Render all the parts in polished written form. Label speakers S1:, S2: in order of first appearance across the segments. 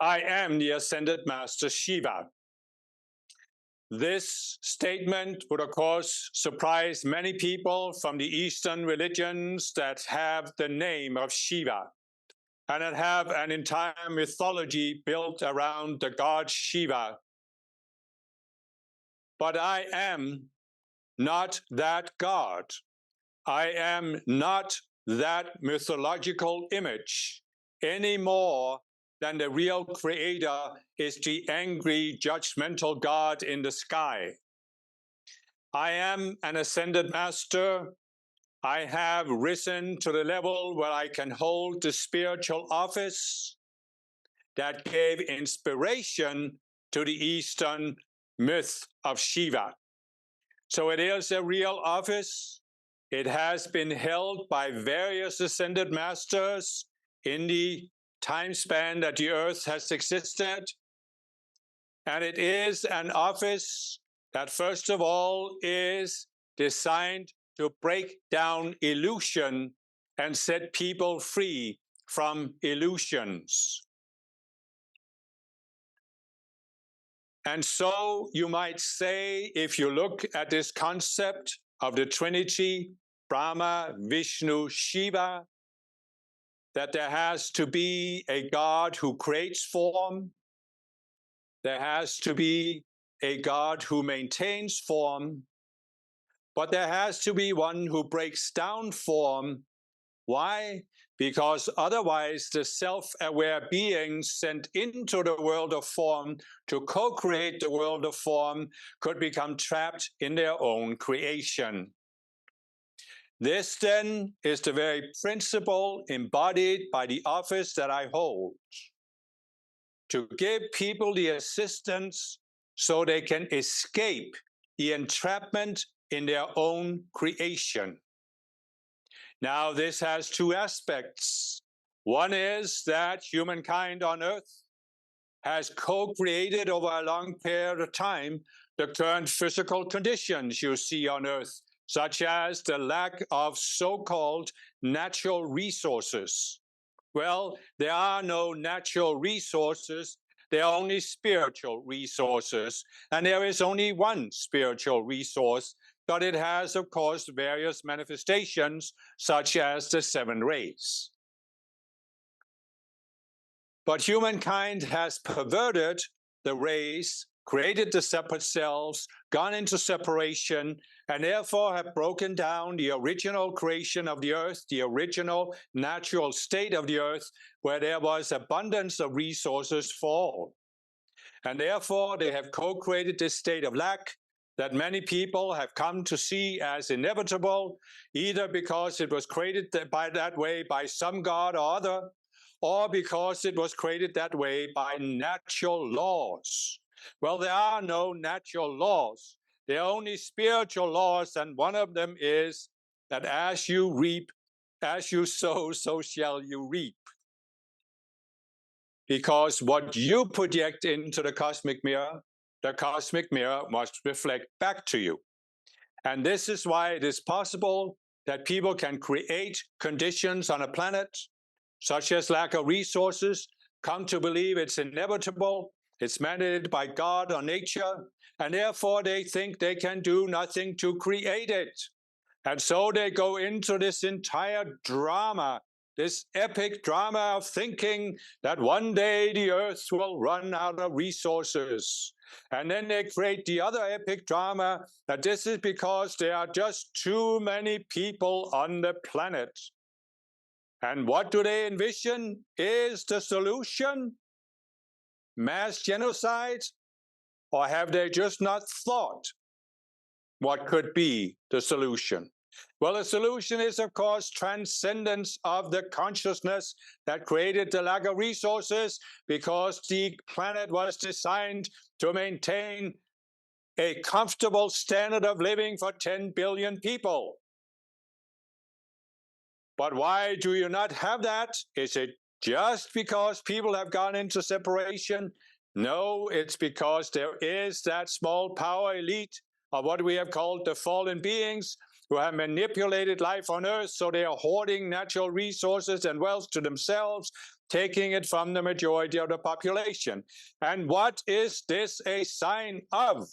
S1: I am the Ascended Master Shiva. This statement would, of course, surprise many people from the Eastern religions that have the name of Shiva and that have an entire mythology built around the god Shiva. But I am not that god. I am not that mythological image any more than the real creator is the angry, judgmental God in the sky. I am an ascended master. I have risen to the level where I can hold the spiritual office that gave inspiration to the Eastern myth of Shiva. So it is a real office. It has been held by various ascended masters in the time span that the earth has existed. And it is an office that, first of all, is designed to break down illusion and set people free from illusions. And so you might say, if you look at this concept of the Trinity, Brahma, Vishnu, Shiva, that there has to be a God who creates form, there has to be a God who maintains form, but there has to be one who breaks down form. Why? Because otherwise the self-aware beings sent into the world of form to co-create the world of form could become trapped in their own creation. This then is the very principle embodied by the office that I hold, to give people the assistance so they can escape the entrapment in their own creation. Now, this has two aspects. One is that humankind on Earth has co-created over a long period of time the current physical conditions you see on Earth, such as the lack of so-called natural resources. Well, there are no natural resources. There are only spiritual resources. And there is only one spiritual resource, but it has, of course, various manifestations, such as the seven rays. But humankind has perverted the rays, created the separate selves, gone into separation, and therefore have broken down the original creation of the earth, the original natural state of the earth, where there was abundance of resources for all. And therefore, they have co-created this state of lack that many people have come to see as inevitable, either because it was created by that way by some god or other, or because it was created that way by natural laws. Well, there are no natural laws. There are only spiritual laws, and one of them is that as you reap, as you sow, so shall you reap. Because what you project into the cosmic mirror must reflect back to you. And this is why it is possible that people can create conditions on a planet, such as lack of resources, come to believe it's inevitable, it's mandated by God or nature, and therefore they think they can do nothing to create it. And so they go into this entire drama, this epic drama of thinking that one day the earth will run out of resources. And then they create the other epic drama that this is because there are just too many people on the planet. And what do they envision is the solution? Mass genocide? Or have they just not thought what could be the solution? Well, the solution is, of course, transcendence of the consciousness that created the lack of resources, because the planet was designed to maintain a comfortable standard of living for 10 billion people. But why do you not have that? Is it just because people have gone into separation? No, it's because there is that small power elite of what we have called the fallen beings, who have manipulated life on Earth, so they are hoarding natural resources and wealth to themselves, taking it from the majority of the population. And what is this a sign of?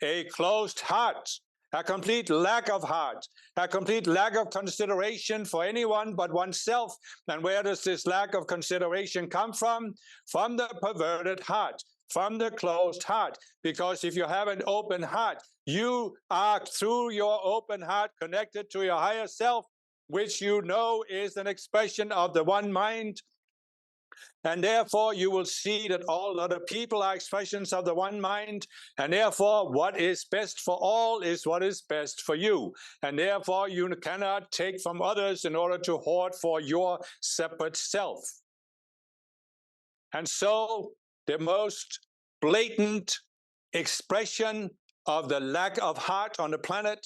S1: A closed heart, a complete lack of heart, a complete lack of consideration for anyone but oneself. And where does this lack of consideration come from? From the perverted heart, from the closed heart. Because if you have an open heart, you are, through your open heart, connected to your higher self, which you know is an expression of the one mind. And therefore, you will see that all other people are expressions of the one mind. And therefore, what is best for all is what is best for you. And therefore, you cannot take from others in order to hoard for your separate self. And so, the most blatant expression of the lack of heart on the planet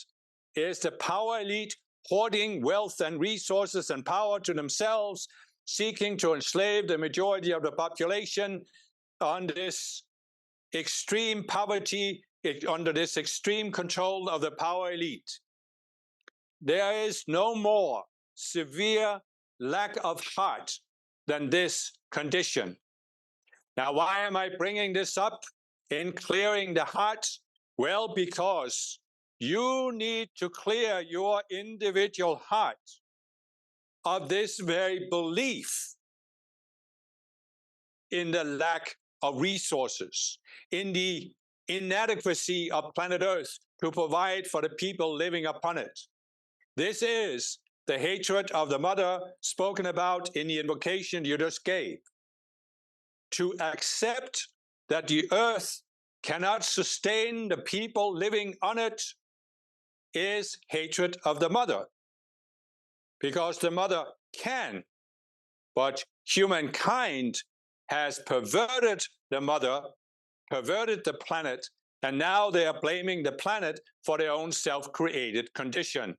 S1: is the power elite hoarding wealth and resources and power to themselves, seeking to enslave the majority of the population on this extreme poverty, under this extreme control of the power elite. There is no more severe lack of heart than this condition. Now, why am I bringing this up in clearing the heart? Well, because you need to clear your individual heart of this very belief in the lack of resources, in the inadequacy of planet Earth to provide for the people living upon it. This is the hatred of the mother spoken about in the invocation you just gave. To accept that the earth cannot sustain the people living on it is hatred of the mother. Because the mother can, but humankind has perverted the mother, perverted the planet, and now they are blaming the planet for their own self-created condition.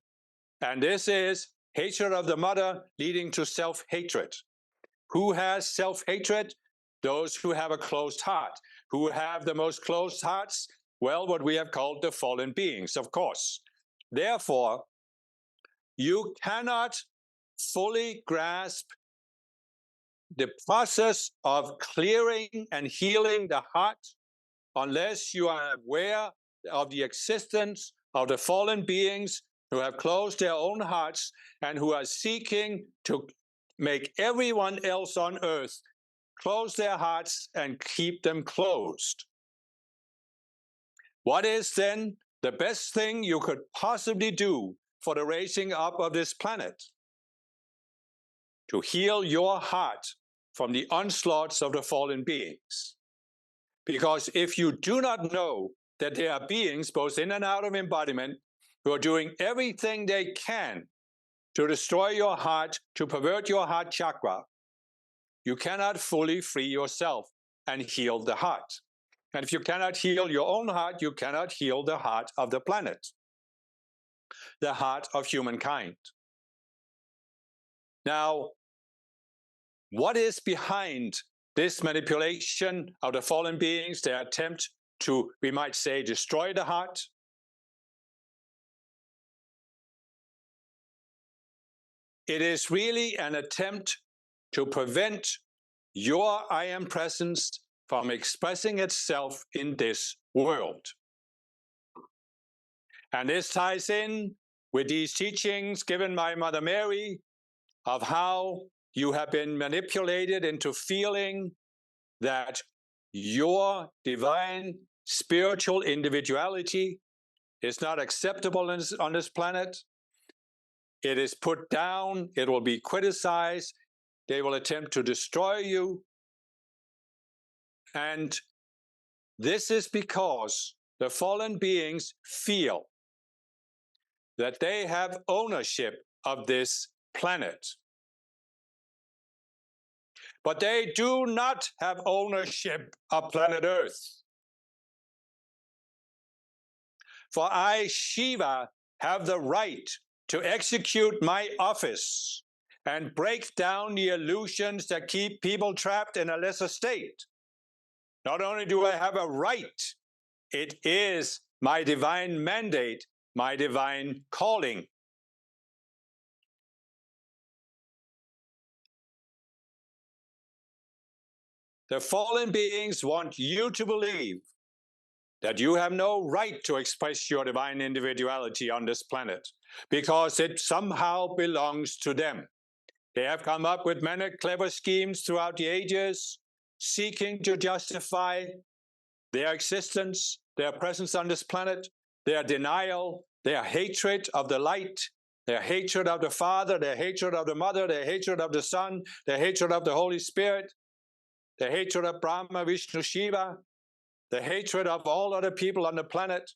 S1: And this is hatred of the mother leading to self-hatred. Who has self-hatred? Those who have a closed heart. Who have the most closed hearts? Well, what we have called the fallen beings, of course. Therefore, you cannot fully grasp the process of clearing and healing the heart unless you are aware of the existence of the fallen beings who have closed their own hearts and who are seeking to make everyone else on earth close their hearts and keep them closed. What is then the best thing you could possibly do for the raising up of this planet? To heal your heart from the onslaughts of the fallen beings. Because if you do not know that there are beings both in and out of embodiment who are doing everything they can to destroy your heart, to pervert your heart chakra, you cannot fully free yourself and heal the heart. And if you cannot heal your own heart, you cannot heal the heart of the planet, the heart of humankind. Now, what is behind this manipulation of the fallen beings, their attempt to, we might say, destroy the heart? It is really an attempt to prevent your I am presence from expressing itself in this world. And this ties in with these teachings given by Mother Mary of how you have been manipulated into feeling that your divine spiritual individuality is not acceptable on this planet. It is put down, it will be criticized, they will attempt to destroy you. And this is because the fallen beings feel that they have ownership of this planet. But they do not have ownership of planet Earth. For I, Shiva, have the right to execute my office and break down the illusions that keep people trapped in a lesser state. Not only do I have a right, it is my divine mandate, my divine calling. The fallen beings want you to believe that you have no right to express your divine individuality on this planet because it somehow belongs to them. They have come up with many clever schemes throughout the ages, seeking to justify their existence, their presence on this planet, their denial, their hatred of the light, their hatred of the Father, their hatred of the Mother, their hatred of the Son, their hatred of the Holy Spirit, their hatred of Brahma, Vishnu, Shiva, the hatred of all other people on the planet,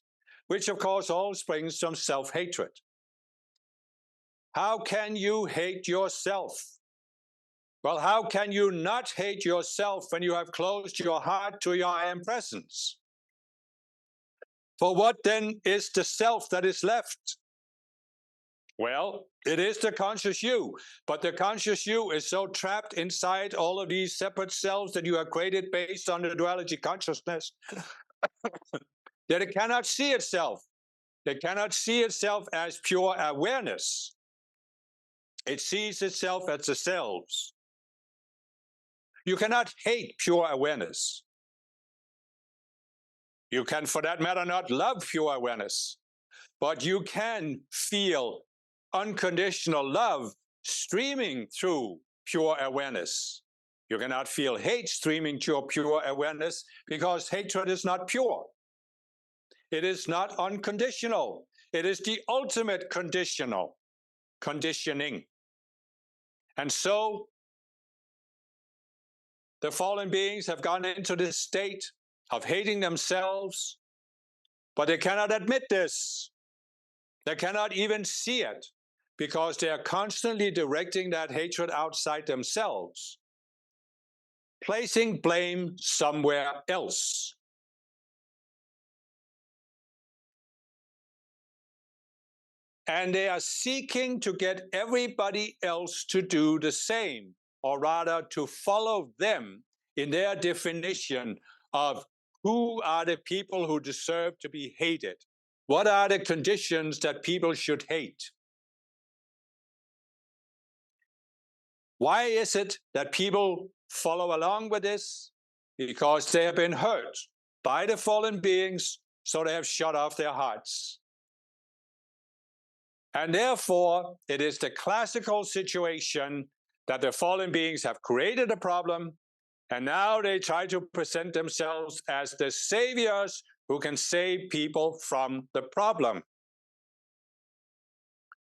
S1: which of course all springs from self-hatred. How can you hate yourself? Well, how can you not hate yourself when you have closed your heart to your I am presence? For what then is the self that is left? Well, it is the conscious you, but the conscious you is so trapped inside all of these separate selves that you have created based on the duality consciousness that it cannot see itself. It cannot see itself as pure awareness. It sees itself as the selves. You cannot hate pure awareness. You can, for that matter, not love pure awareness, but you can feel unconditional love streaming through pure awareness. You cannot feel hate streaming through pure awareness because hatred is not pure. It is not unconditional. It is the ultimate conditioning. And so the fallen beings have gone into this state of hating themselves, but they cannot admit this. They cannot even see it because they are constantly directing that hatred outside themselves, placing blame somewhere else. And they are seeking to get everybody else to do the same, or rather to follow them in their definition of who are the people who deserve to be hated. What are the conditions that people should hate? Why is it that people follow along with this? Because they have been hurt by the fallen beings, so they have shut off their hearts. And therefore, it is the classical situation that the fallen beings have created a problem, and now they try to present themselves as the saviors who can save people from the problem.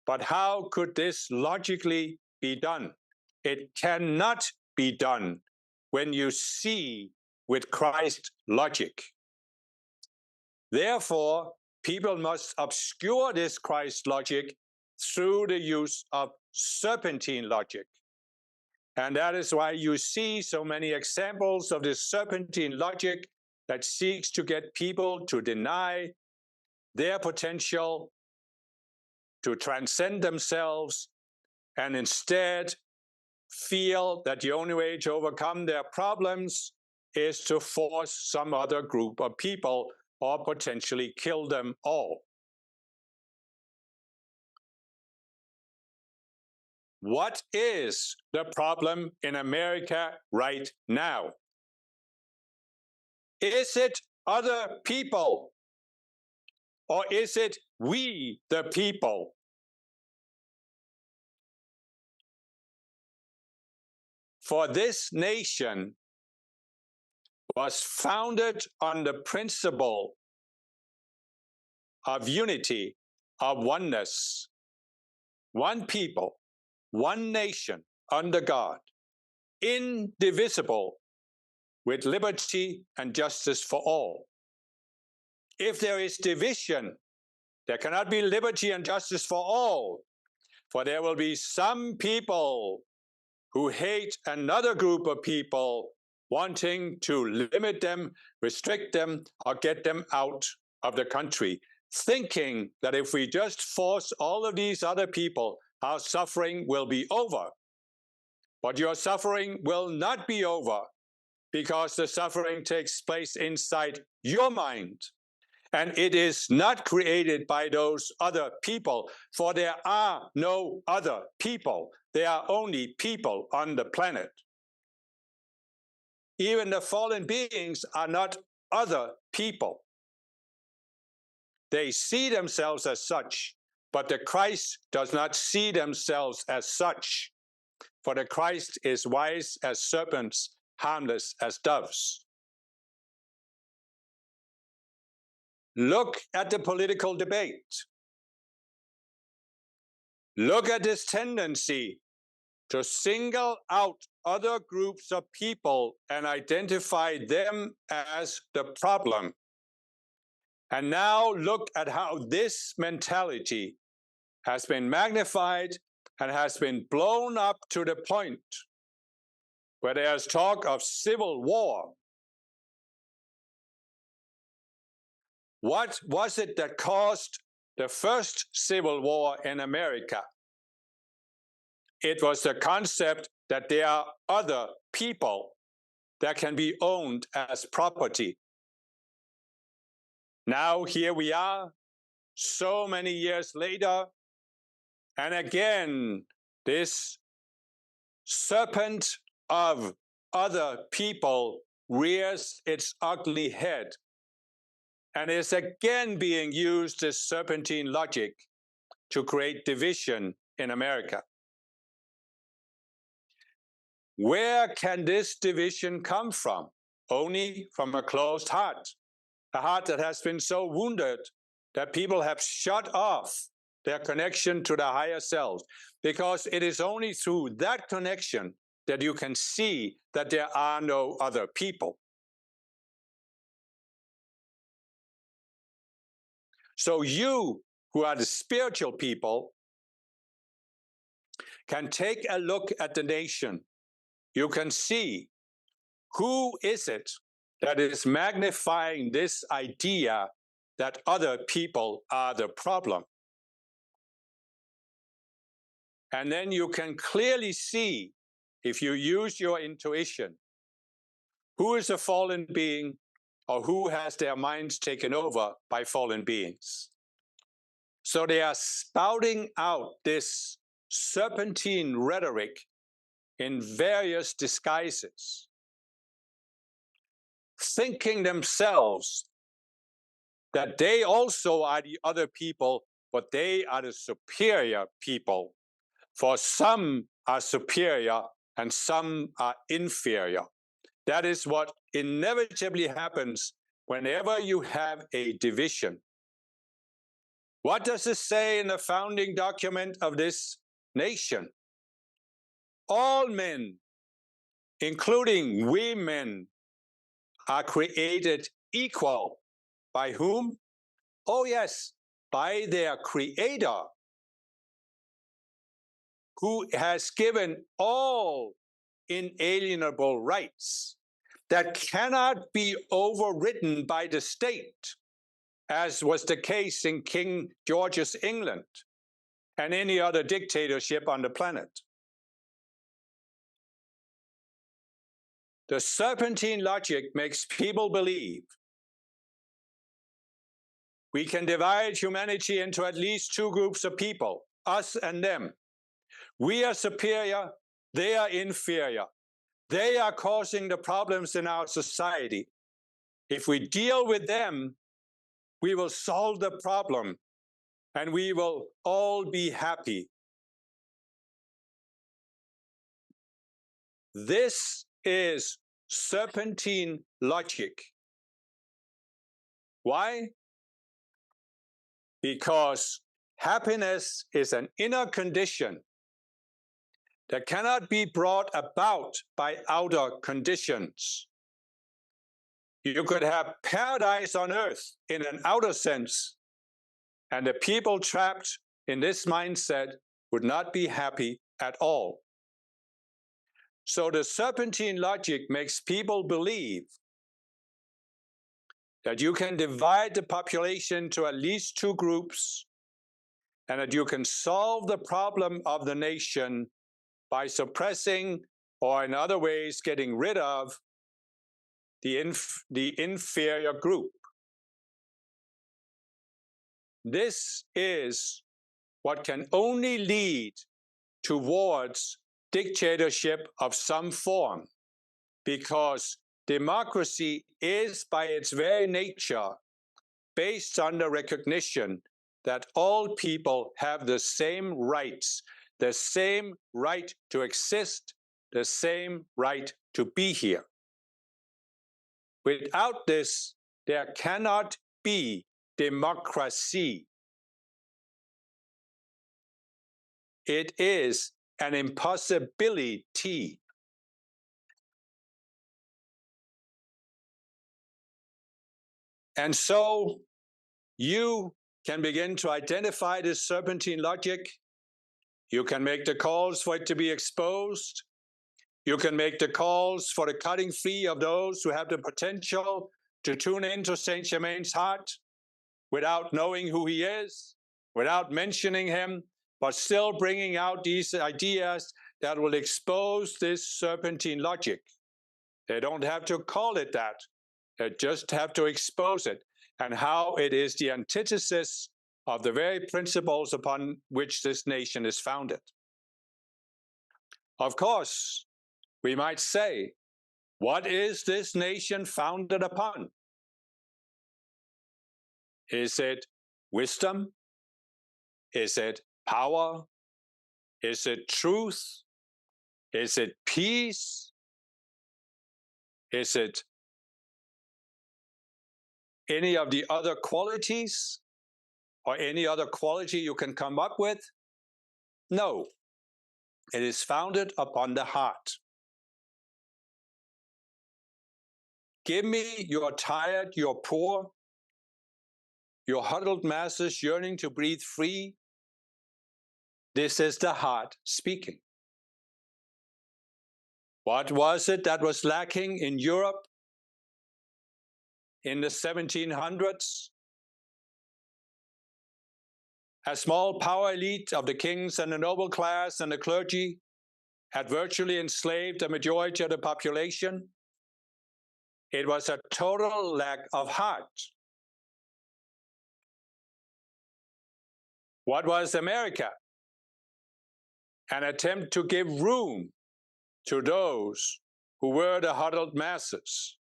S1: But how could this logically be done? It cannot be done when you see with Christ logic. Therefore, people must obscure this Christ logic through the use of serpentine logic. And that is why you see so many examples of this serpentine logic that seeks to get people to deny their potential, to transcend themselves, and instead feel that the only way to overcome their problems is to force some other group of people or potentially kill them all. What is the problem in America right now? Is it other people? Or is it we, the people? For this nation was founded on the principle of unity, of oneness, one people, one nation under God, indivisible, with liberty and justice for all. If there is division, there cannot be liberty and justice for all, for there will be some people who hate another group of people, wanting to limit them, restrict them, or get them out of the country, thinking that if we just force all of these other people, our suffering will be over. But your suffering will not be over, because the suffering takes place inside your mind. And it is not created by those other people, for there are no other people. There are only people on the planet. even the fallen beings are not other people. They see themselves as such, but the Christ does not see themselves as such. For the Christ is wise as serpents, harmless as doves. Look at the political debate. Look at this tendency to single out other groups of people and identify them as the problem. And now look at how this mentality has been magnified and has been blown up to the point where there's talk of civil war. What was it that caused the first civil war in America? It was the concept that there are other people that can be owned as property. Now here we are, so many years later, and again, this serpent of other people rears its ugly head and is again being used as serpentine logic to create division in America. Where can this division come from? Only from a closed heart, a heart that has been so wounded that people have shut off their connection to the higher self, because it is only through that connection that you can see that there are no other people. So you, who are the spiritual people, can take a look at the nation. You can see who is it that is magnifying this idea that other people are the problem. And then you can clearly see, if you use your intuition, who is a fallen being or who has their minds taken over by fallen beings. So they are spouting out this serpentine rhetoric in various disguises, thinking themselves that they also are the other people, but they are the superior people. For some are superior and some are inferior. That is what inevitably happens whenever you have a division. What does it say in the founding document of this nation? All men, including women, are created equal. By whom? Oh yes, by their Creator, who has given all inalienable rights that cannot be overridden by the state, as was the case in King George's England and any other dictatorship on the planet. The serpentine logic makes people believe we can divide humanity into at least two groups of people, us and them. We are superior, they are inferior. They are causing the problems in our society. If we deal with them, we will solve the problem and we will all be happy. This is serpentine logic. Why? Because happiness is an inner condition that cannot be brought about by outer conditions. You could have paradise on earth in an outer sense, and the people trapped in this mindset would not be happy at all. So the serpentine logic makes people believe that you can divide the population to at least two groups and that you can solve the problem of the nation by suppressing or in other ways getting rid of the inferior group. This is what can only lead towards dictatorship of some form, because democracy is by its very nature based on the recognition that all people have the same rights, the same right to exist, the same right to be here. Without this, there cannot be democracy. It is an impossibility. And so you can begin to identify this serpentine logic. You can make the calls for it to be exposed. You can make the calls for the cutting free of those who have the potential to tune into Saint Germain's heart without knowing who he is, without mentioning him, but still bringing out these ideas that will expose this serpentine logic. They don't have to call it that. They just have to expose it and how it is the antithesis of the very principles upon which this nation is founded. Of course, we might say, what is this nation founded upon? Is it wisdom? Is it power? Is it truth? Is it peace? Is it any of the other qualities or any other quality you can come up with? No, it is founded upon the heart. Give me your tired, your poor, your huddled masses yearning to breathe free. This is the heart speaking. What was it that was lacking in Europe in the 1700s? A small power elite of the kings and the noble class and the clergy had virtually enslaved the majority of the population. It was a total lack of heart. What was America? An attempt to give room to those who were the huddled masses.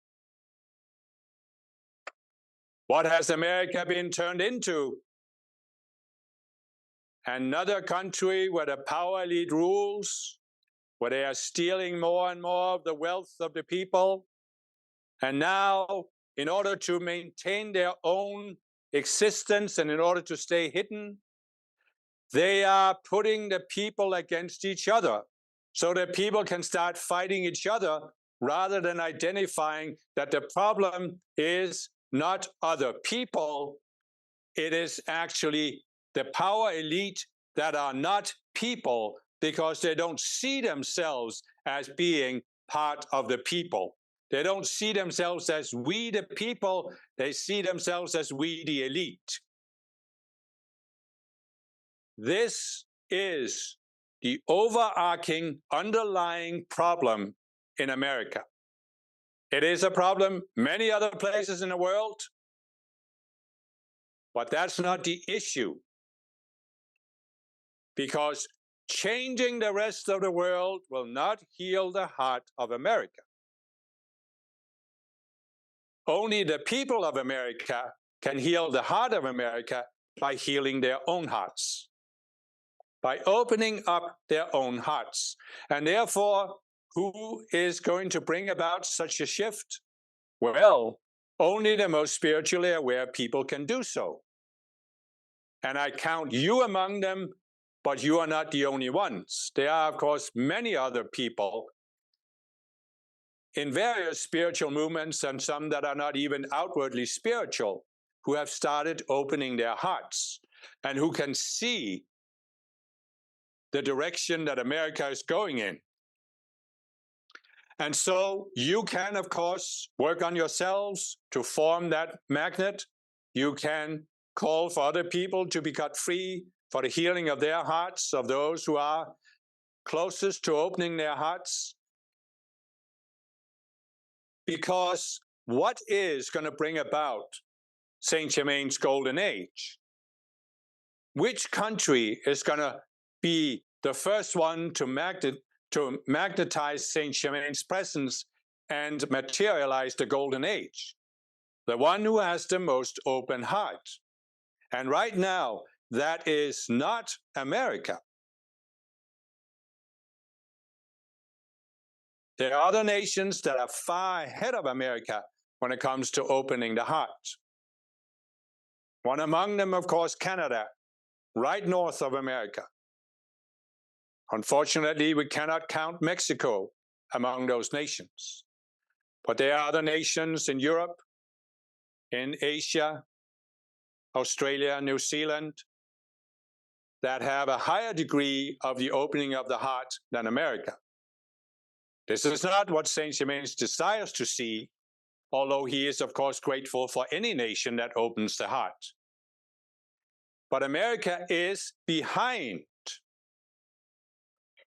S1: What has America been turned into? Another country where the power elite rules, where they are stealing more and more of the wealth of the people. And now, in order to maintain their own existence and in order to stay hidden, they are putting the people against each other so that people can start fighting each other rather than identifying that the problem is not other people, it is actually the power elite that are not people because they don't see themselves as being part of the people. They don't see themselves as we the people, they see themselves as we the elite. This is the overarching, underlying problem in America. It is a problem many other places in the world, but that's not the issue. Because changing the rest of the world will not heal the heart of America. Only the people of America can heal the heart of America by healing their own hearts, by opening up their own hearts. And therefore, who is going to bring about such a shift? Well, only the most spiritually aware people can do so. And I count you among them, but you are not the only ones. There are, of course, many other people in various spiritual movements and some that are not even outwardly spiritual, who have started opening their hearts and who can see the direction that America is going in. And so you can, of course, work on yourselves to form that magnet. You can call for other people to be cut free for the healing of their hearts, of those who are closest to opening their hearts. Because what is going to bring about Saint Germain's golden age? Which country is going to be the first one to magnetize Saint Germain's presence and materialize the golden age. The one who has the most open heart. And right now, that is not America. There are other nations that are far ahead of America when it comes to opening the heart. One among them, of course, Canada, right north of America. Unfortunately, we cannot count Mexico among those nations. But there are other nations in Europe, in Asia, Australia, New Zealand, that have a higher degree of the opening of the heart than America. This is not what Saint Germain desires to see, although he is, of course, grateful for any nation that opens the heart. But America is behind.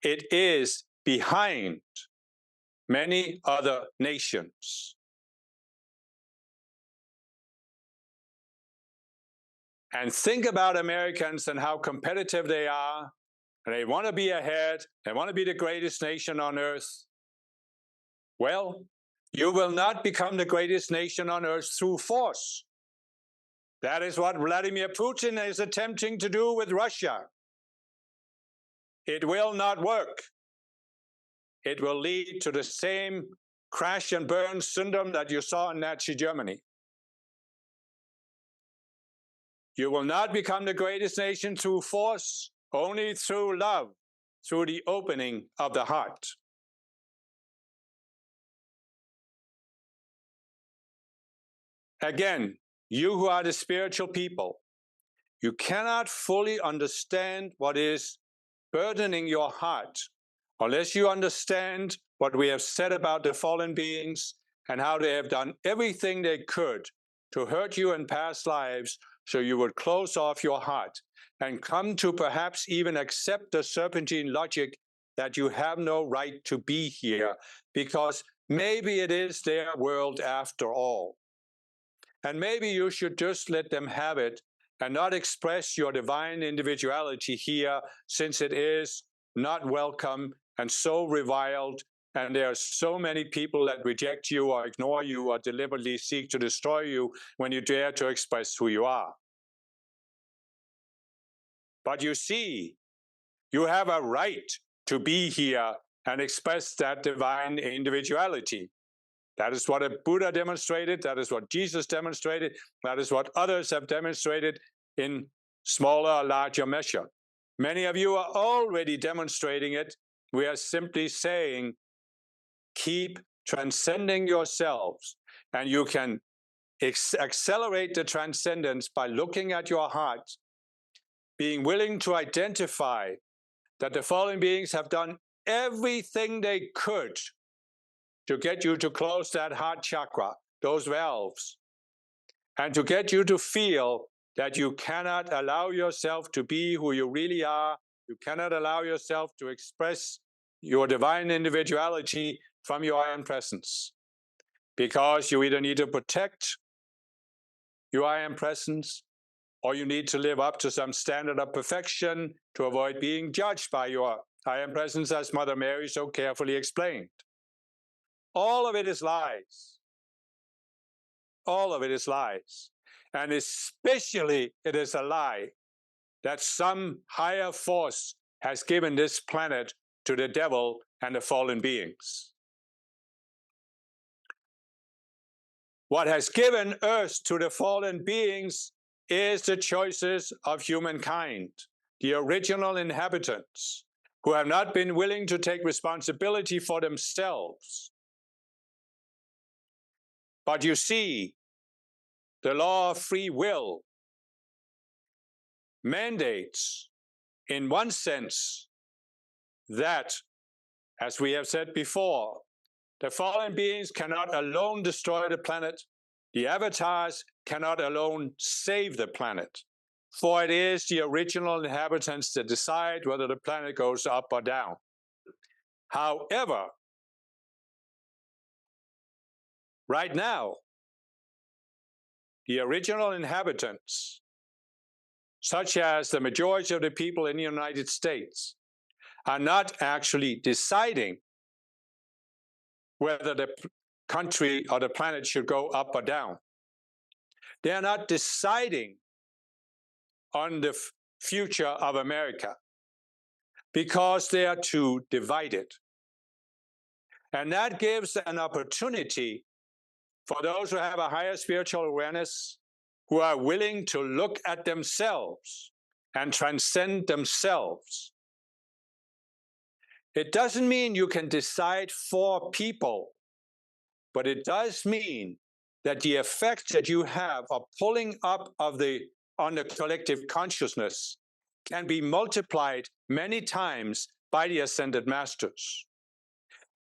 S1: It is behind many other nations. And think about Americans and how competitive they are. And they want to be ahead. They want to be the greatest nation on earth. Well, you will not become the greatest nation on earth through force. That is what Vladimir Putin is attempting to do with Russia. It will not work. It will lead to the same crash and burn syndrome that you saw in Nazi Germany. You will not become the greatest nation through force, only through love, through the opening of the heart. Again, you who are the spiritual people, you cannot fully understand what is burdening your heart unless you understand what we have said about the fallen beings and how they have done everything they could to hurt you in past lives, so you would close off your heart and come to perhaps even accept the Serpentine logic that you have no right to be here, because maybe it is their world after all. And maybe you should just let them have it and not express your divine individuality here, since it is not welcome and so reviled, and there are so many people that reject you or ignore you or deliberately seek to destroy you when you dare to express who you are. But you see, you have a right to be here and express that divine individuality. That is what a Buddha demonstrated. That is what Jesus demonstrated. That is what others have demonstrated in smaller or larger measure. Many of you are already demonstrating it. We are simply saying, keep transcending yourselves, and you can accelerate the transcendence by looking at your heart, being willing to identify that the fallen beings have done everything they could to get you to close that heart chakra, those valves, and to get you to feel that you cannot allow yourself to be who you really are. You cannot allow yourself to express your divine individuality from your I Am Presence, because you either need to protect your I Am Presence, or you need to live up to some standard of perfection to avoid being judged by your I Am Presence, as Mother Mary so carefully explained. All of it is lies. All of it is lies. And especially it is a lie that some higher force has given this planet to the devil and the fallen beings. What has given Earth to the fallen beings is the choices of humankind, the original inhabitants, who have not been willing to take responsibility for themselves. But you see, the law of free will mandates, in one sense, that, as we have said before, the fallen beings cannot alone destroy the planet. The avatars cannot alone save the planet, for it is the original inhabitants that decide whether the planet goes up or down. However, right now, the original inhabitants, such as the majority of the people in the United States, are not actually deciding whether the country or the planet should go up or down. They are not deciding on the future of America because they are too divided. And that gives an opportunity for those who have a higher spiritual awareness, who are willing to look at themselves and transcend themselves. It doesn't mean you can decide for people, but it does mean that the effects that you have of pulling up on the collective consciousness can be multiplied many times by the Ascended Masters.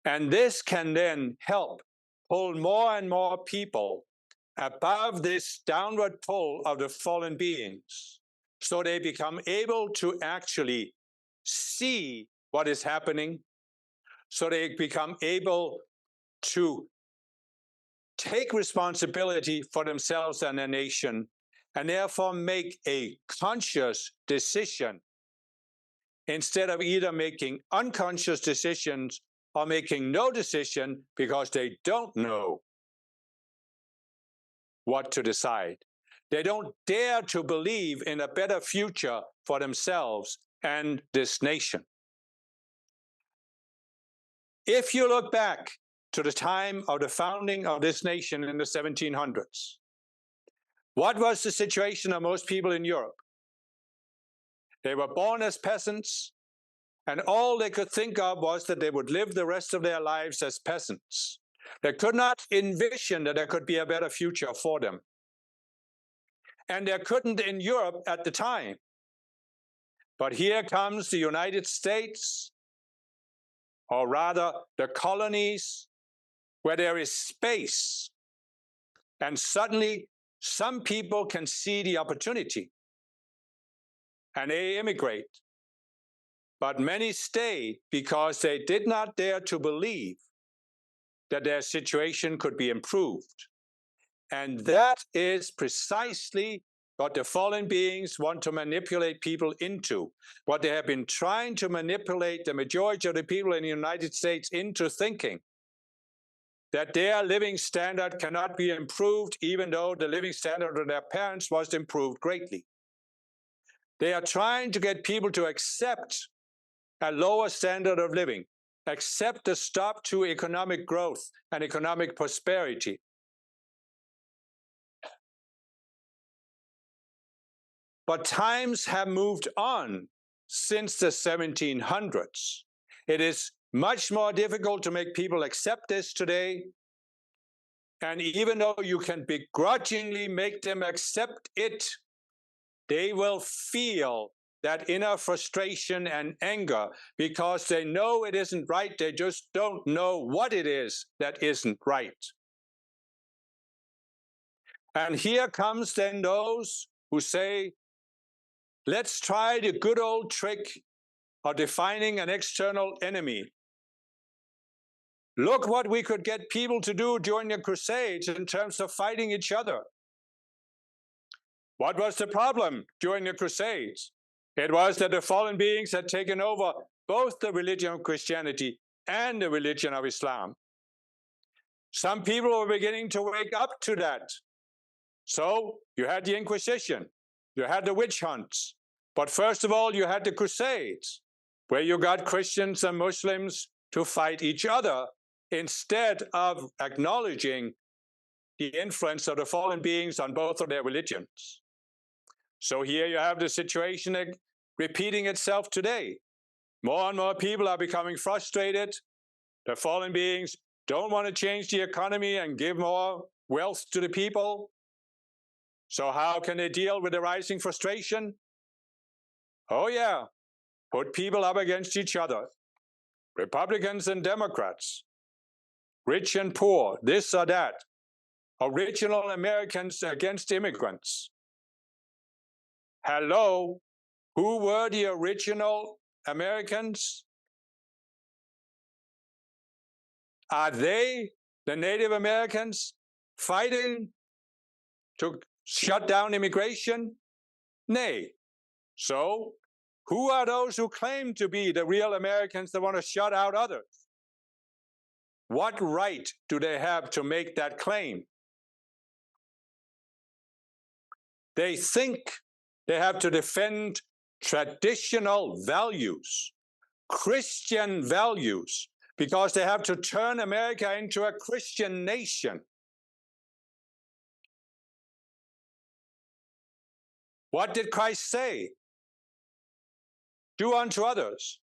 S1: And this can then help pull more and more people above this downward pull of the fallen beings, so they become able to actually see what is happening, so they become able to take responsibility for themselves and their nation, and therefore make a conscious decision instead of either making unconscious decisions or making no decision because they don't know what to decide. They don't dare to believe in a better future for themselves and this nation. If you look back to the time of the founding of this nation in the 1700s, what was the situation of most people in Europe? They were born as peasants, and all they could think of was that they would live the rest of their lives as peasants. They could not envision that there could be a better future for them. And there couldn't in Europe at the time. But here comes the United States, or rather the colonies, where there is space. And suddenly, some people can see the opportunity, and they immigrate. But many stayed because they did not dare to believe that their situation could be improved. And that is precisely what the fallen beings want to manipulate people into, what they have been trying to manipulate the majority of the people in the United States into thinking, that their living standard cannot be improved, even though the living standard of their parents was improved greatly. They are trying to get people to accept a lower standard of living, accept a stop to economic growth and economic prosperity. But times have moved on since the 1700s. It is much more difficult to make people accept this today. And even though you can begrudgingly make them accept it, they will feel that inner frustration and anger because they know it isn't right. They just don't know what it is that isn't right. And here comes then those who say, let's try the good old trick of defining an external enemy. Look what we could get people to do during the Crusades in terms of fighting each other. What was the problem during the Crusades? It was that the fallen beings had taken over both the religion of Christianity and the religion of Islam. Some people were beginning to wake up to that. So you had the Inquisition, you had the witch hunts, but first of all, you had the Crusades, where you got Christians and Muslims to fight each other instead of acknowledging the influence of the fallen beings on both of their religions. So here you have the situation repeating itself today. More and more people are becoming frustrated. The fallen beings don't want to change the economy and give more wealth to the people. So how can they deal with the rising frustration? Oh yeah, put people up against each other. Republicans and Democrats, rich and poor, this or that. Original Americans against immigrants. Hello, who were the original Americans? Are they, the Native Americans, fighting to shut down immigration? Nay. So, who are those who claim to be the real Americans that want to shut out others? What right do they have to make that claim? They think they have to defend traditional values, Christian values, because they have to turn America into a Christian nation. What did Christ say? Do unto others,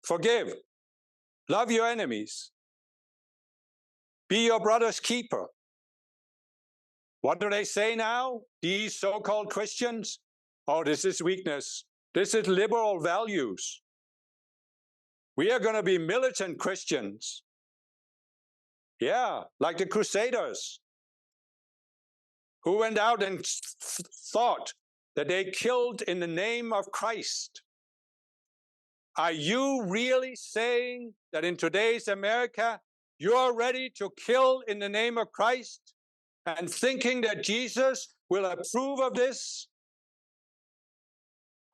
S1: forgive, love your enemies, be your brother's keeper. What do they say now, these so-called Christians? Oh, this is weakness. This is liberal values. We are going to be militant Christians. Yeah, like the Crusaders, who went out and thought that they killed in the name of Christ. Are you really saying that in today's America, you're ready to kill in the name of Christ and thinking that Jesus will approve of this?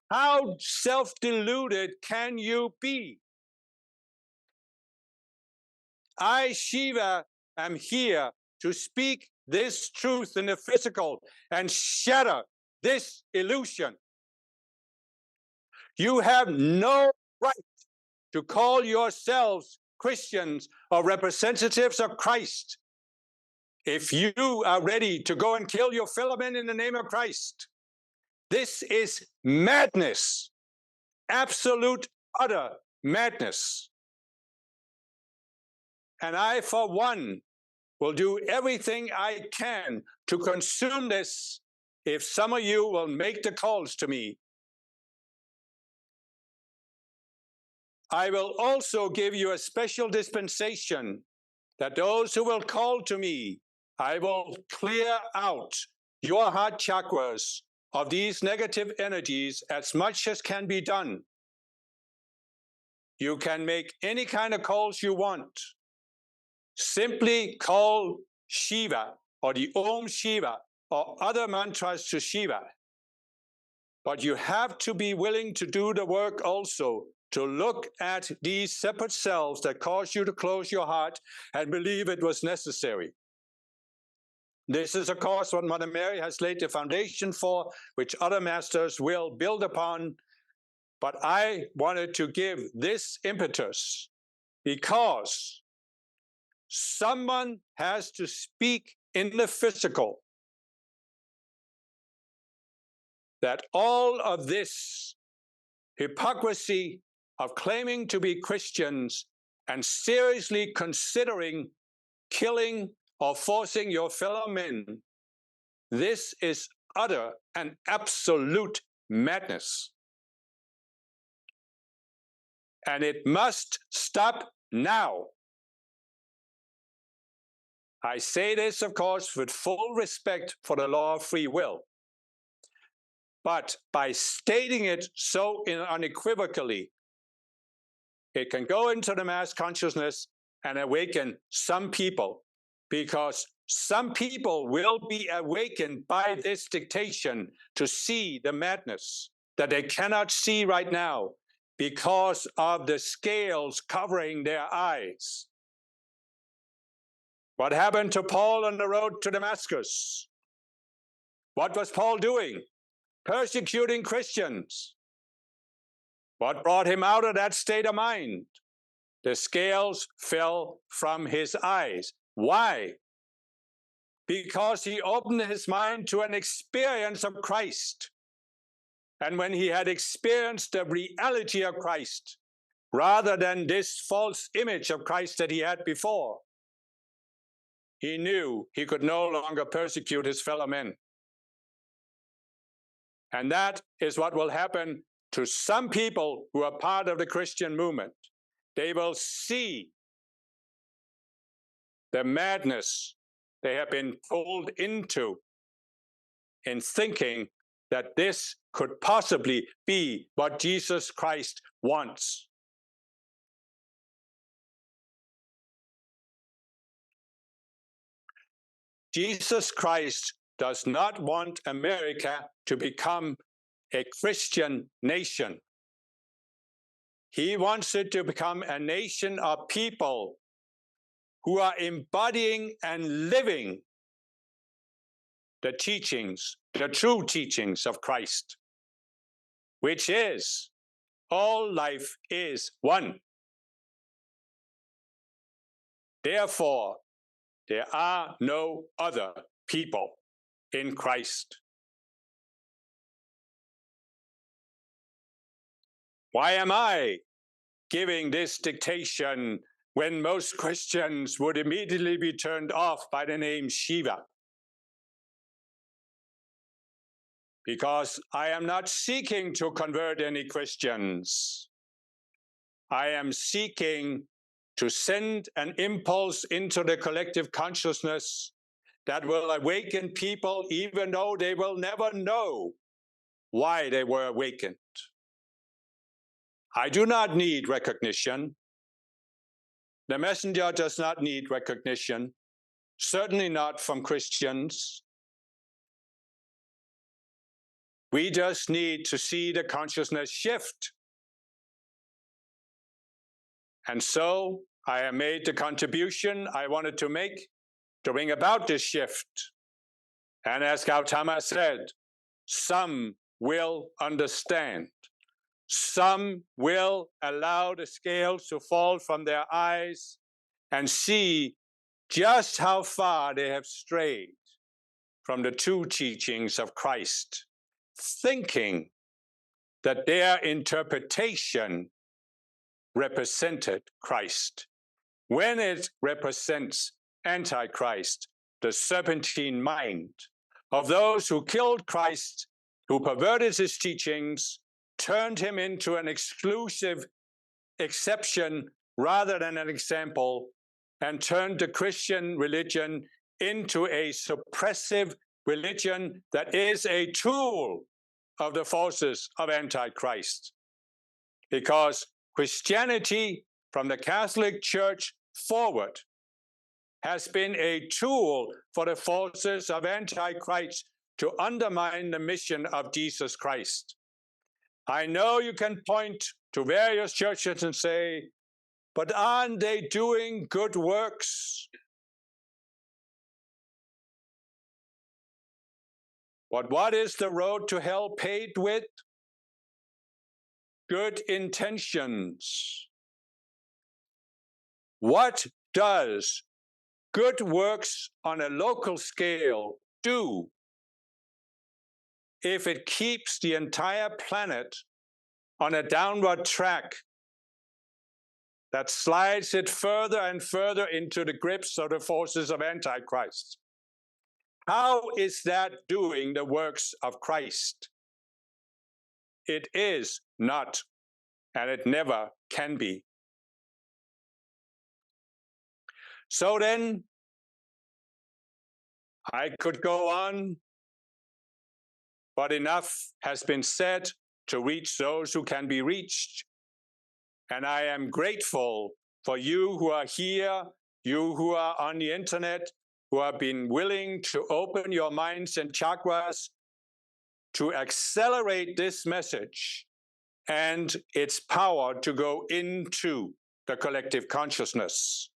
S1: How self-deluded can you be? I, Shiva, am here to speak this truth in the physical and shatter this illusion. You have no right to call yourselves Christians or representatives of Christ if you are ready to go and kill your fellow men in the name of Christ. This is madness, absolute, utter madness. And I, for one, will do everything I can to consume this if some of you will make the calls to me. I will also give you a special dispensation that those who will call to me, I will clear out your heart chakras of these negative energies as much as can be done. You can make any kind of calls you want. Simply call Shiva or the Om Shiva or other mantras to Shiva. But you have to be willing to do the work also, to look at these separate selves that cause you to close your heart and believe it was necessary. This is, of course, what Mother Mary has laid the foundation for, which other masters will build upon. But I wanted to give this impetus because someone has to speak in the physical that all of this hypocrisy of claiming to be Christians and seriously considering killing or forcing your fellow men, this is utter and absolute madness. And it must stop now. I say this, of course, with full respect for the law of free will. But by stating it so unequivocally, it can go into the mass consciousness and awaken some people, because some people will be awakened by this dictation to see the madness that they cannot see right now because of the scales covering their eyes. What happened to Paul on the road to Damascus? What was Paul doing? Persecuting Christians. What brought him out of that state of mind? The scales fell from his eyes. Why? Because he opened his mind to an experience of Christ. And when he had experienced the reality of Christ, rather than this false image of Christ that he had before, he knew he could no longer persecute his fellow men. And that is what will happen to some people who are part of the Christian movement. They will see the madness they have been pulled into in thinking that this could possibly be what Jesus Christ wants. Jesus Christ does not want America to become a Christian nation. He wants it to become a nation of people who are embodying and living the teachings, the true teachings of Christ, which is all life is one. Therefore, there are no other people in Christ. Why am I giving this dictation when most Christians would immediately be turned off by the name Shiva? Because I am not seeking to convert any Christians. I am seeking to send an impulse into the collective consciousness that will awaken people, even though they will never know why they were awakened. I do not need recognition. The messenger does not need recognition, certainly not from Christians. We just need to see the consciousness shift. And so I have made the contribution I wanted to make to bring about this shift. And as Gautama said, some will understand. Some will allow the scales to fall from their eyes and see just how far they have strayed from the true teachings of Christ, thinking that their interpretation represented Christ, when it represents Antichrist, the serpentine mind of those who killed Christ, who perverted his teachings, turned him into an exclusive exception rather than an example, and turned the Christian religion into a suppressive religion that is a tool of the forces of Antichrist. Because Christianity, from the Catholic Church forward, has been a tool for the forces of Antichrist to undermine the mission of Jesus Christ. I know you can point to various churches and say, but aren't they doing good works? But what is the road to hell paved with? Good intentions. What does good works on a local scale do if it keeps the entire planet on a downward track that slides it further and further into the grips of the forces of Antichrist? How is that doing the works of Christ? It is not, and it never can be. So then, I could go on, but enough has been said to reach those who can be reached. And I am grateful for you who are here, you who are on the internet, who have been willing to open your minds and chakras to accelerate this message and its power to go into the collective consciousness.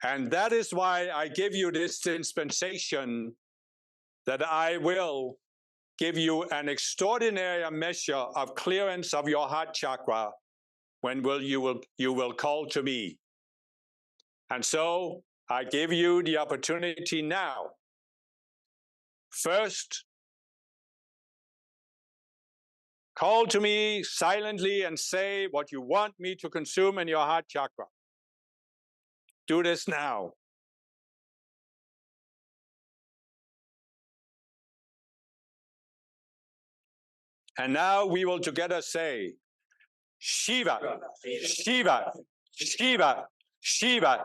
S1: And that is why I give you this dispensation, that I will give you an extraordinary measure of clearance of your heart chakra when you will call to me. And so I give you the opportunity now. First, call to me silently and say what you want me to consume in your heart chakra. Do this now. And now we will together say, Shiva, Shiva, Shiva, Shiva,